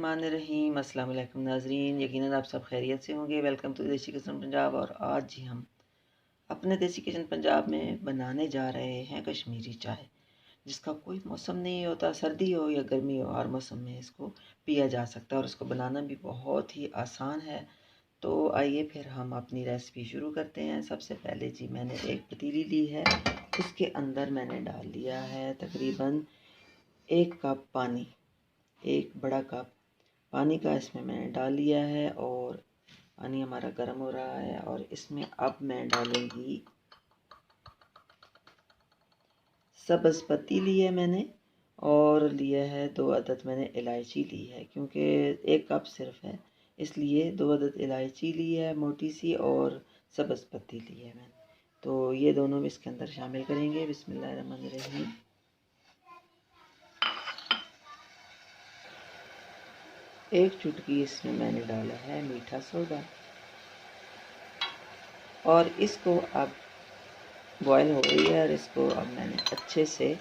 बिस्मिल्लाहिर्रहमानिर्रहीम। अस्सलाम वालेकुम नाज़रीन, यकीनन आप सब खैरियत से होंगे। वेलकम टू देसी किचन पंजाब। और आज जी हम अपने देसी किचन पंजाब में बनाने जा रहे हैं कश्मीरी चाय, जिसका कोई मौसम नहीं होता, सर्दी हो या गर्मी हो, हर मौसम में इसको पिया जा सकता है और इसको बनाना भी बहुत ही आसान है। तो आइए फिर हम अपनी रेसिपी शुरू करते हैं। सबसे पहले जी मैंने एक पतीली ली है, उसके अंदर मैंने डाल लिया है तकरीबन 1 कप पानी। एक बड़ा कप पानी का इसमें मैंने डाल लिया है और पानी हमारा गर्म हो रहा है। और इसमें अब मैं डालूंगी सब्ज़ पत्ती ली है मैंने, और लिया है 2 अदद मैंने इलायची ली है, क्योंकि 1 कप सिर्फ है इसलिए 2 अदद इलायची ली है मोटी सी, और सब्ज़ पत्ती ली है मैंने। तो ये दोनों भी इसके अंदर शामिल करेंगे। बिस्मिल्लाहिर्रहमानिर्रहीम। एक चुटकी इसमें मैंने डाला है मीठा सोडा, और इसको अब बॉयल हो गई है और इसको अब मैंने अच्छे से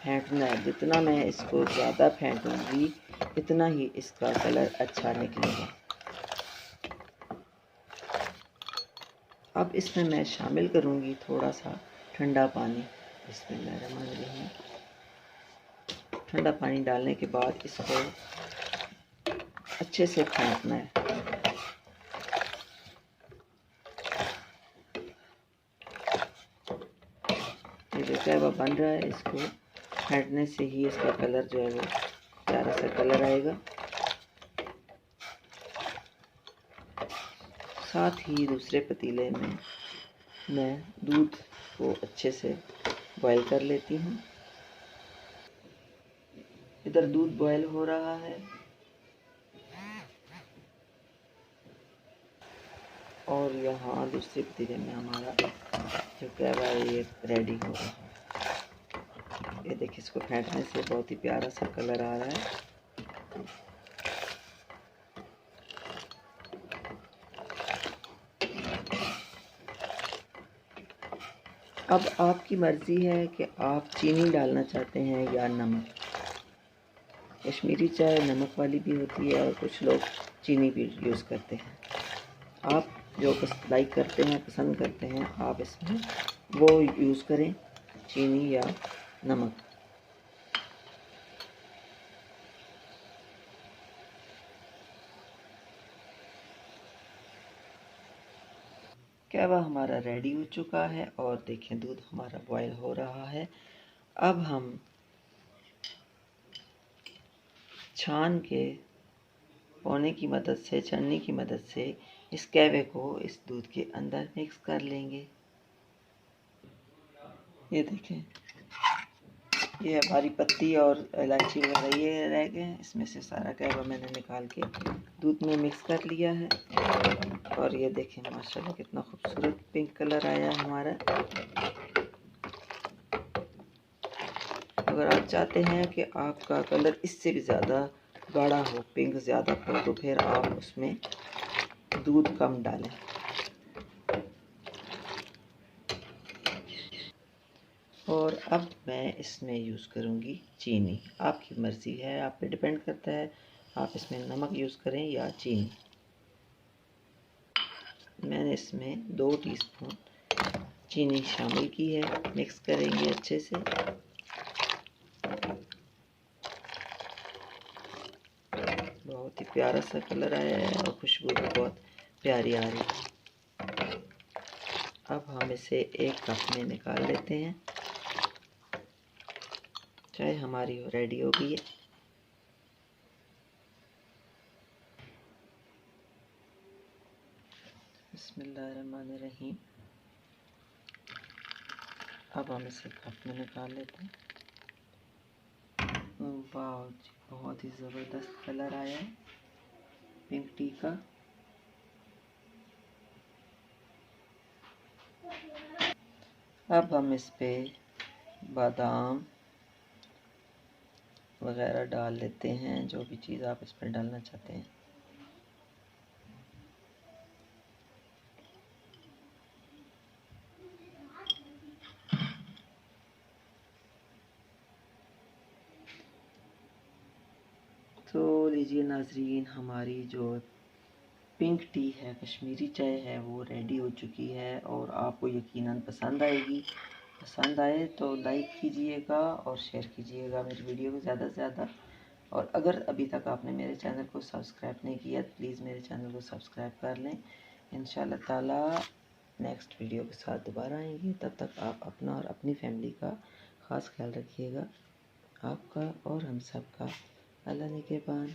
फेंटना है। जितना मैं इसको ज़्यादा फेंटूंगी इतना ही इसका कलर अच्छा निकलेगा। अब इसमें मैं शामिल करूंगी थोड़ा सा ठंडा पानी। बिस्मिल्लाहिर्रहमानिर्रहीम। ठंडा पानी डालने के बाद इसको अच्छे से फेंटना है। ये जो कहवा बन रहा है, इसको फेंटने से ही इसका कलर जो है वो प्यारा सा कलर आएगा। साथ ही दूसरे पतीले में मैं दूध को अच्छे से बॉयल कर लेती हूँ। इधर दूध बॉयल हो रहा है और यहाँ दूसरे पतीले में हमारा जो कहवा है ये रेडी हो रहा है। ये देखिए, इसको फेंटने से बहुत ही प्यारा सा कलर आ रहा है। अब आपकी मर्ज़ी है कि आप चीनी डालना चाहते हैं या नमक। कश्मीरी चाय नमक वाली भी होती है और कुछ लोग चीनी भी यूज़ करते हैं। आप जो लाइक करते हैं, पसंद करते हैं, आप इसमें वो यूज़ करें, चीनी या नमक। कहवा हमारा रेडी हो चुका है और देखें दूध हमारा बॉयल हो रहा है। अब हम छान के पौने की मदद से, छन्नी की मदद से इस कहवे को इस दूध के अंदर मिक्स कर लेंगे। ये देखें, ये हमारी पत्ती और इलायची वगैरह ये रह गए हैं, इसमें से सारा कहवा मैंने निकाल के दूध में मिक्स कर लिया है। और ये देखें माशाल्लाह कितना खूबसूरत पिंक कलर आया है हमारा। अगर आप चाहते हैं कि आपका कलर इससे भी ज़्यादा गाढ़ा हो, पिंक ज़्यादा हो, तो फिर आप उसमें दूध कम डालें। और अब मैं इसमें यूज़ करूँगी चीनी। आपकी मर्ज़ी है, आप पे डिपेंड करता है आप इसमें नमक यूज़ करें या चीनी। मैंने इसमें 2 टीस्पून चीनी शामिल की है। मिक्स करेंगे अच्छे से। बहुत ही प्यारा सा कलर आया है और खुशबू भी बहुत प्यारी आ रही है। अब हम इसे एक कप में निकाल लेते हैं। चाय हमारी रेडी हो गई है। बिस्मिल्लाहिर्रहमानिर्रहीम। अब हम इसे कप में निकाल लेते हैं। वाह जी, बहुत ही ज़बरदस्त कलर आया है पिंक टी का। अब हम इस पे बादाम वगैरह डाल लेते हैं, जो भी चीज़ आप इस पर डालना चाहते हैं। तो लीजिए नाजरीन, हमारी जो पिंक टी है, कश्मीरी चाय है, वो रेडी हो चुकी है और आपको यकीनन पसंद आएगी। पसंद आए तो लाइक कीजिएगा और शेयर कीजिएगा मेरी वीडियो को ज़्यादा से ज़्यादा। और अगर अभी तक आपने मेरे चैनल को सब्सक्राइब नहीं किया तो प्लीज़ मेरे चैनल को सब्सक्राइब कर लें। इंशाल्लाह ताला नेक्स्ट वीडियो के साथ दोबारा आएंगे। तब तक आप अपना और अपनी फैमिली का ख़ास ख्याल रखिएगा। आपका और हम सब का। अल्लाह निगहबान।